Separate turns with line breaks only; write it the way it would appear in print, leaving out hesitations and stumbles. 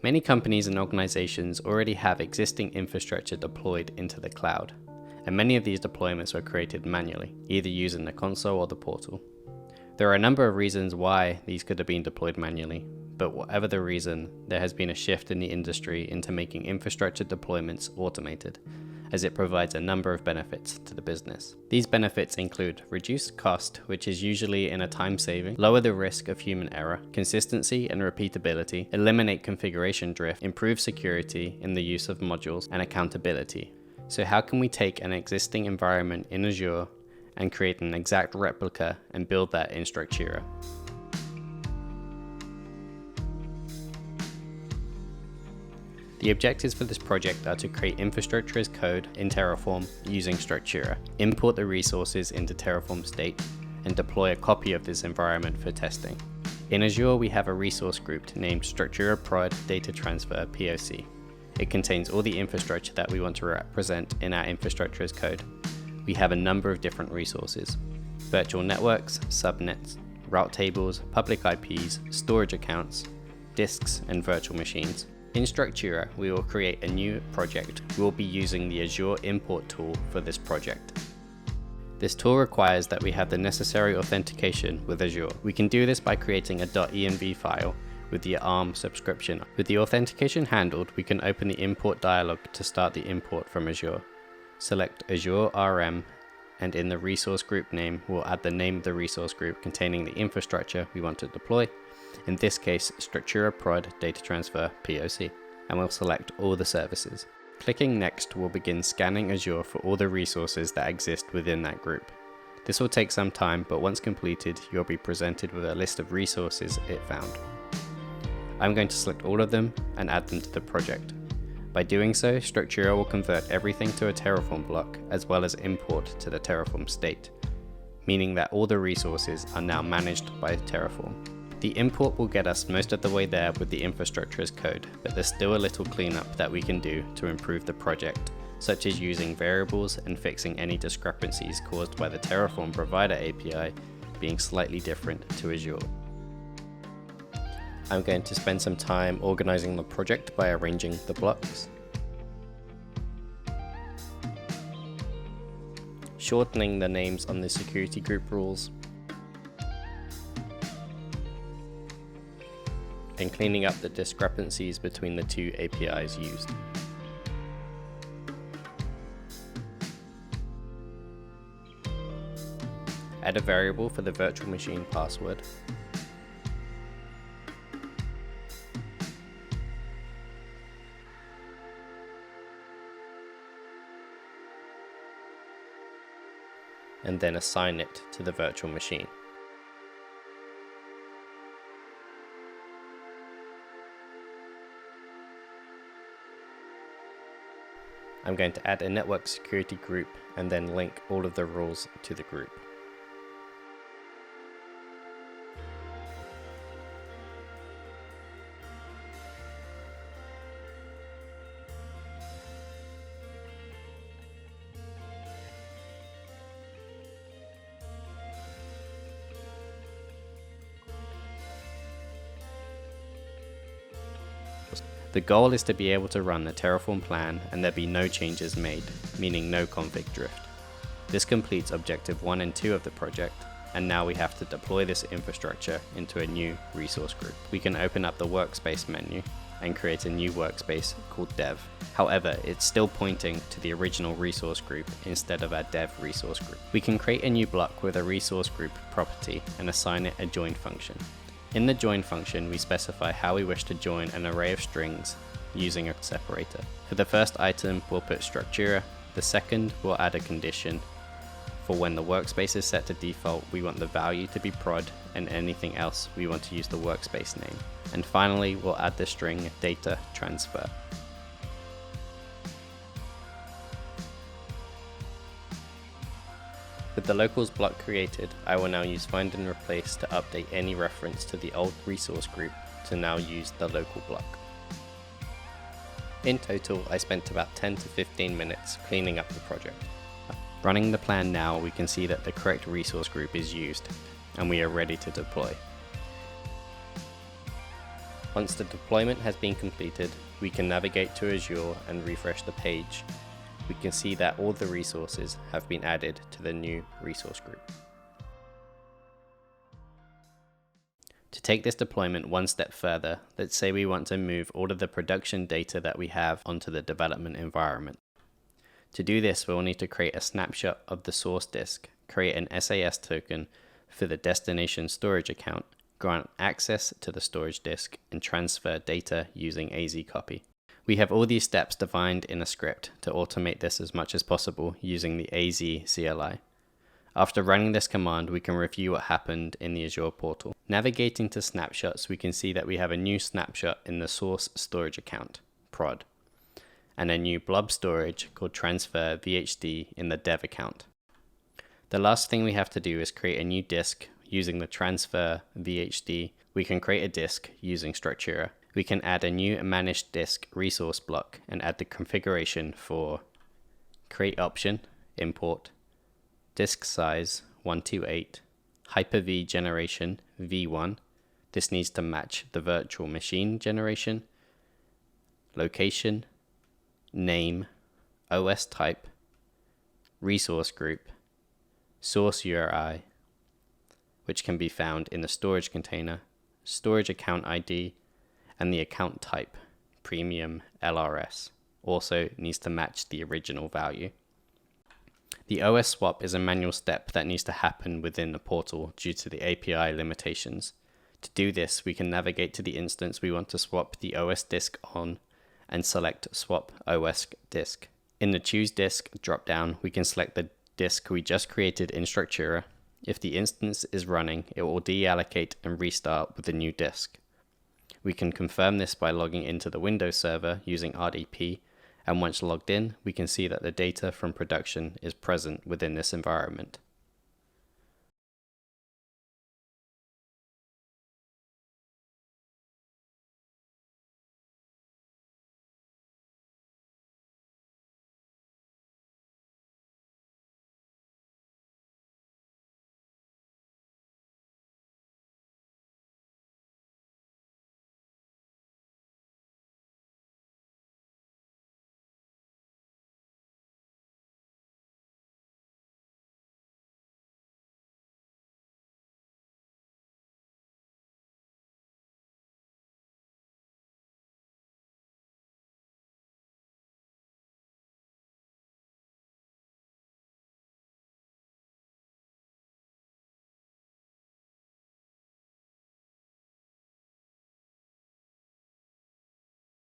Many companies and organizations already have existing infrastructure deployed into the cloud, and many of these deployments were created manually, either using the console or the portal. There are a number of reasons why these could have been deployed manually, but whatever the reason, there has been a shift in the industry into making infrastructure deployments automated, as it provides a number of benefits to the business. These benefits include reduced cost, which is usually in a time saving, lower the risk of human error, consistency and repeatability, eliminate configuration drift, improve security in the use of modules, and accountability. So how can we take an existing environment in Azure and create an exact replica and build that in Structura? The objectives for this project are to create infrastructure as code in Terraform using Structura, import the resources into Terraform state, and deploy a copy of this environment for testing. In Azure, we have a resource group named Structura Prod Data Transfer POC. It contains all the infrastructure that we want to represent in our infrastructure as code. We have a number of different resources: virtual networks, subnets, route tables, public IPs, storage accounts, disks, and virtual machines. In Structura, we will create a new project. We will be using the Azure import tool for this project. This tool requires that we have the necessary authentication with Azure. We can do this by creating a .env file with the ARM subscription. With the authentication handled, we can open the import dialog to start the import from Azure. Select Azure RM, and in the resource group name, we'll add the name of the resource group containing the infrastructure we want to deploy. In this case, Structura Prod Data Transfer POC, and we'll select all the services. Clicking Next will begin scanning Azure for all the resources that exist within that group. This will take some time, but once completed, you'll be presented with a list of resources it found. I'm going to select all of them and add them to the project. By doing so, Structura will convert everything to a Terraform block, as well as import to the Terraform state, meaning that all the resources are now managed by Terraform. The import will get us most of the way there with the infrastructure as code, but there's still a little cleanup that we can do to improve the project, such as using variables and fixing any discrepancies caused by the Terraform provider API being slightly different to Azure. I'm going to spend some time organizing the project by arranging the blocks, shortening the names on the security group rules, and cleaning up the discrepancies between the two APIs used. Add a variable for the virtual machine password. And then assign it to the virtual machine. I'm going to add a network security group and then link all of the rules to the group. The goal is to be able to run the Terraform plan and there be no changes made, meaning no config drift. This completes objective 1 and 2 of the project, and now we have to deploy this infrastructure into a new resource group. We can open up the workspace menu and create a new workspace called dev. However, it's still pointing to the original resource group instead of our dev resource group. We can create a new block with a resource group property and assign it a join function. In the join function, we specify how we wish to join an array of strings using a separator. For the first item, we'll put Structura. The second, we'll add a condition. For when the workspace is set to default, we want the value to be prod, and anything else, we want to use the workspace name. And finally, we'll add the string data transfer. With the locals block created, I will now use find and replace to update any reference to the old resource group to now use the local block. In total, I spent about 10 to 15 minutes cleaning up the project. Running the plan now, we can see that the correct resource group is used, and we are ready to deploy. Once the deployment has been completed, we can navigate to Azure and refresh the page. We can see that all the resources have been added to the new resource group. To take this deployment one step further, let's say we want to move all of the production data that we have onto the development environment. To do this, we'll need to create a snapshot of the source disk, create an SAS token for the destination storage account, grant access to the storage disk, and transfer data using AZCopy. We have all these steps defined in a script to automate this as much as possible using the AZ CLI. After running this command, we can review what happened in the Azure portal. Navigating to snapshots, we can see that we have a new snapshot in the source storage account, prod, and a new blob storage called transfer VHD in the dev account. The last thing we have to do is create a new disk using the transfer VHD. We can create a disk using Structura. We can add a new managed disk resource block and add the configuration for create option, import, disk size 128, Hyper-V generation V1. This needs to match the virtual machine generation, location, name, OS type, resource group, source URI, which can be found in the storage container, storage account ID, and the account type, premium LRS, also needs to match the original value. The OS swap is a manual step that needs to happen within the portal due to the API limitations. To do this, we can navigate to the instance we want to swap the OS disk on and select Swap OS Disk. In the Choose Disk dropdown, we can select the disk we just created in Structura. If the instance is running, it will deallocate and restart with the new disk. We can confirm this by logging into the Windows server using RDP, and once logged in, we can see that the data from production is present within this environment.